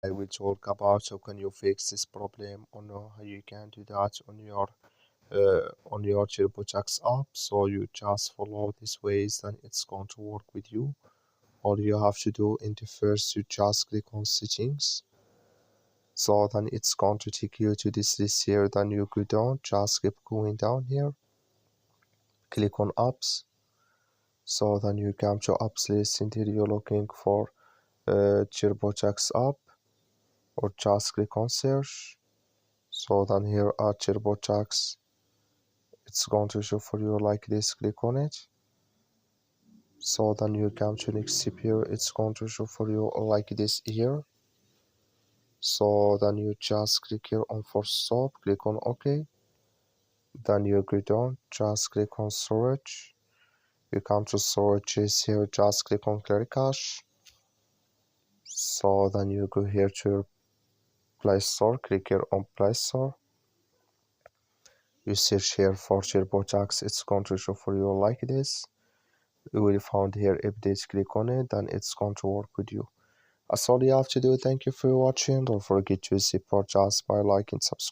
I will talk about how can you fix this problem or know how you can do that on your Turbotax app. So you just follow these ways, then it's going to work with you. All you have to do in the first, you just click on settings. So then it's going to take you to this list here. Then you go down, just keep going down here. Click on apps. So then you come to apps list, and here you're looking for Turbotax app, or just click on search. So then here at Turbotax, it's going to show for you like this. Click on it. So then you come to next step here, it's going to show for you like this here. So then you just click here on force stop, click on OK. Then you go down, just click on storage. You come to storages here, just click on clear cache. So then you go here to your Play Store, click here on Play Store. You search here for Turbotax, it's going to show for you like this. You will find here updates, click on it, then it's going to work with you. That's all you have to do. Thank you for watching. Don't forget to support us by liking, subscribe.